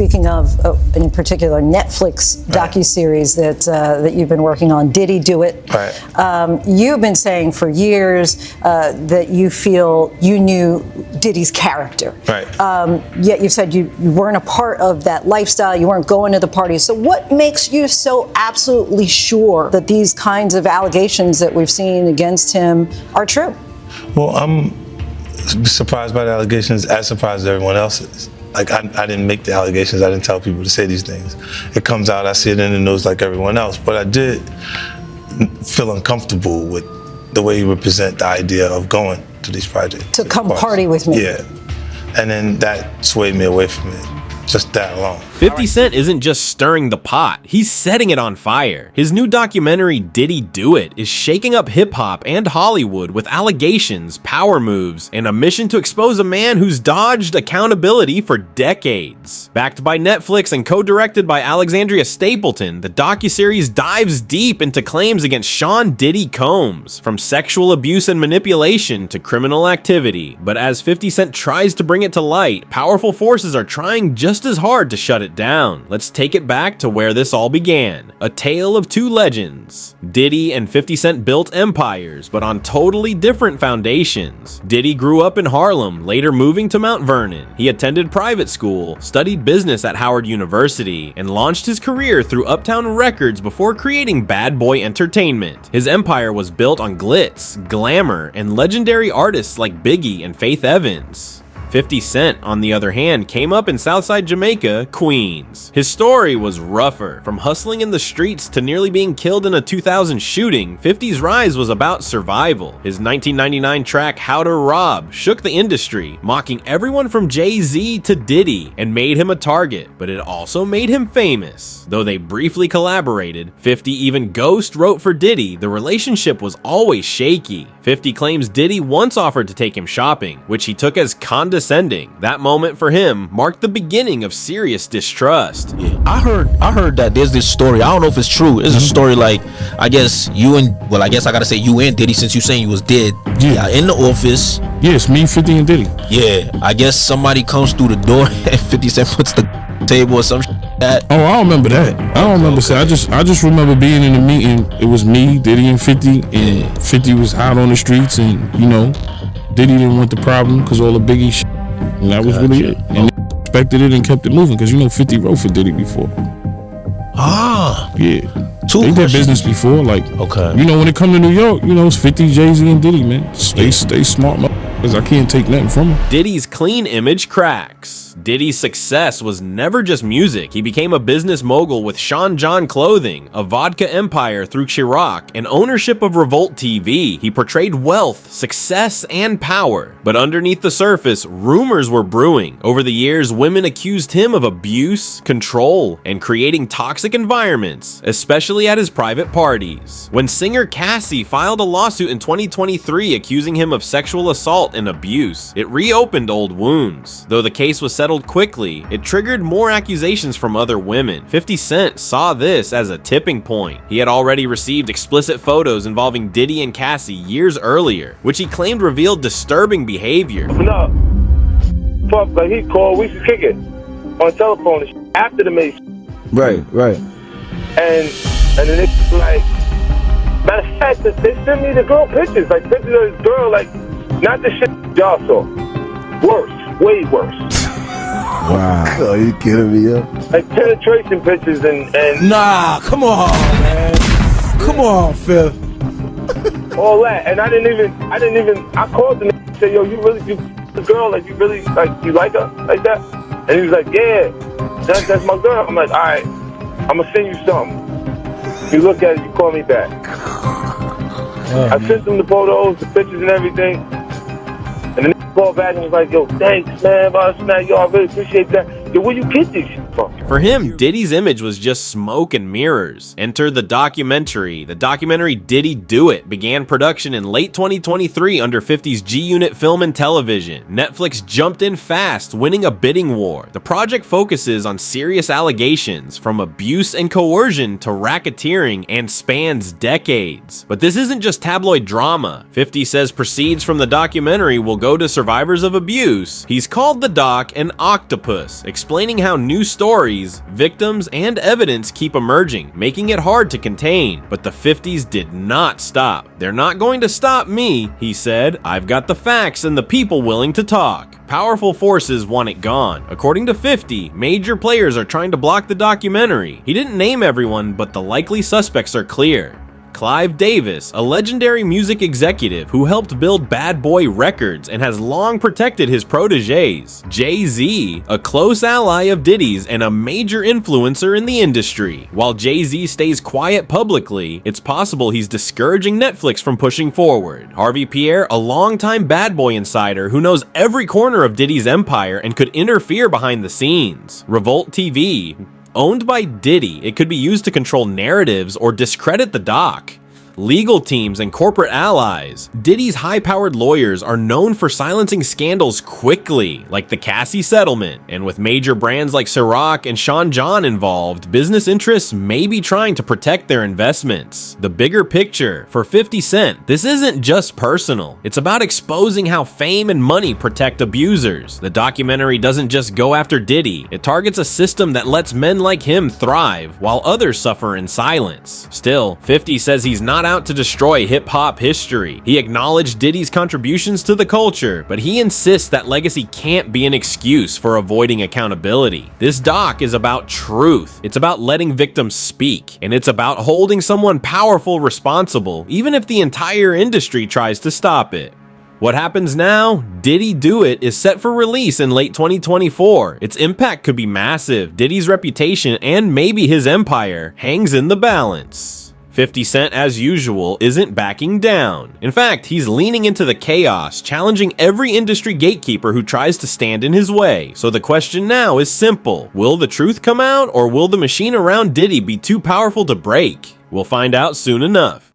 speaking of, in particular, Netflix docuseries that you've been working on, Diddy Do It. Right. You've been saying for years that you feel you knew Diddy's character. Right. Yet you said you weren't a part of that lifestyle, you weren't going to the parties. So what makes you so absolutely sure that these kinds of allegations that we've seen against him are true? Well, I'm surprised by the allegations, as surprised as everyone else is. Like, I didn't make the allegations. I didn't tell people to say these things. It comes out, I see it in the news like everyone else. But I did feel uncomfortable with the way you represent the idea of going to these projects. To come party with me. Yeah. And then that swayed me away from it. Just that alone. 50 Cent isn't just stirring the pot, he's setting it on fire. His new documentary, Diddy Do It, is shaking up hip-hop and Hollywood with allegations, power moves, and a mission to expose a man who's dodged accountability for decades. Backed by Netflix and co-directed by Alexandria Stapleton, the docuseries dives deep into claims against Sean Diddy Combs, from sexual abuse and manipulation to criminal activity. But as 50 Cent tries to bring it to light, powerful forces are trying just as hard to shut it down. Let's take it back to where this all began. A tale of two legends. Diddy and 50 Cent built empires, but on totally different foundations. Diddy grew up in Harlem, later moving to Mount Vernon. He attended private school, studied business at Howard University, and launched his career through Uptown Records before creating Bad Boy Entertainment. His empire was built on glitz, glamour, and legendary artists like Biggie and Faith Evans. 50 Cent, on the other hand, came up in Southside Jamaica, Queens. His story was rougher. From hustling in the streets to nearly being killed in a 2000 shooting, 50's rise was about survival. His 1999 track How to Rob shook the industry, mocking everyone from Jay-Z to Diddy, and made him a target, but it also made him famous. Though they briefly collaborated, 50 even ghost wrote for Diddy, the relationship was always shaky. 50 claims Diddy once offered to take him shopping, which he took as condescending. That moment for him marked the beginning of serious distrust. Yeah, I heard that there's this story. I don't know if it's true. It's a story like, I guess you and, well, I guess I gotta say you and Diddy, since you saying you was dead. Yeah. In the office. Yes, me, 50 and Diddy. Yeah, I guess somebody comes through the door and 50 Cent puts the table or some shit like that. Oh, I don't remember that. I don't remember. Okay. I just remember being in the meeting. It was me, Diddy, and 50, and 50 was out on the streets, and you know, Diddy didn't want the problem because all the Biggie shit, and that was really it. And they respected it and kept it moving because you know 50 wrote for Diddy before. Ah, yeah. They did business before, like, okay. You know, when it come to New York, you know, it's 50, Jay-Z, and Diddy, man. Stay smart, because I can't take nothing from them. Diddy's clean image cracks. Diddy's success was never just music. He became a business mogul with Sean John Clothing, a vodka empire through Ciroc, and ownership of Revolt TV. He portrayed wealth, success, and power. But underneath the surface, rumors were brewing. Over the years, women accused him of abuse, control, and creating toxic environments, especially at his private parties. When singer Cassie filed a lawsuit in 2023 accusing him of sexual assault and abuse, it reopened old wounds. Though the case was settled quickly, it triggered more accusations from other women. 50 Cent saw this as a tipping point. He had already received explicit photos involving Diddy and Cassie years earlier, which he claimed revealed disturbing behavior. No, fuck, like he called, we should kick it on telephone after the meet. Right. And then it's like, matter of fact, they sent me the girl pictures, like pictures of this girl, like, not the shit y'all saw. Worse, way worse. Wow. Oh, you kidding me, yo? Like penetration pictures and Nah, come on, man. Come on, Phil. all that. And I called the nigga and said, yo, you the girl, like, you really, like, you like her like that? And he was like, yeah, that's my girl. I'm like, all right, I'm gonna send you something. You look at it, you call me back. I sent him the photos, the pictures and everything. And then he called back and was like, yo, thanks, man, yo, I really appreciate that. Yo, where you get this shit from? For him, Diddy's image was just smoke and mirrors. Enter the documentary. The documentary Diddy Do It began production in late 2023 under 50's G-Unit Film and Television. Netflix jumped in fast, winning a bidding war. The project focuses on serious allegations, from abuse and coercion to racketeering, and spans decades. But this isn't just tabloid drama. 50 says proceeds from the documentary will go to survivors of abuse. He's called the doc an octopus, explaining how new stories, victims, and evidence keep emerging, making it hard to contain. But the 50s did not stop. "They're not going to stop me," he said. "I've got the facts and the people willing to talk." Powerful forces want it gone. According to 50, major players are trying to block the documentary. He didn't name everyone, but the likely suspects are clear. Clive Davis, a legendary music executive who helped build Bad Boy Records and has long protected his protégés. Jay-Z, a close ally of Diddy's and a major influencer in the industry. While Jay-Z stays quiet publicly, it's possible he's discouraging Netflix from pushing forward. Harvey Pierre, a longtime Bad Boy insider who knows every corner of Diddy's empire and could interfere behind the scenes. Revolt TV, owned by Diddy, it could be used to control narratives or discredit the doc. Legal teams and corporate allies. Diddy's high-powered lawyers are known for silencing scandals quickly, like the Cassie settlement. And with major brands like Ciroc and Sean John involved, business interests may be trying to protect their investments. The bigger picture, for 50 Cent, this isn't just personal. It's about exposing how fame and money protect abusers. The documentary doesn't just go after Diddy, it targets a system that lets men like him thrive, while others suffer in silence. Still, 50 says he's not out to destroy hip-hop history. He acknowledged Diddy's contributions to the culture, but he insists that legacy can't be an excuse for avoiding accountability. This doc is about truth. It's about letting victims speak, and it's about holding someone powerful responsible, even if the entire industry tries to stop it. What happens now? Diddy Do It is set for release in late 2024. Its impact could be massive. Diddy's reputation and maybe his empire hangs in the balance. 50 Cent, as usual, isn't backing down. In fact, he's leaning into the chaos, challenging every industry gatekeeper who tries to stand in his way. So the question now is simple. Will the truth come out, or will the machine around Diddy be too powerful to break? We'll find out soon enough.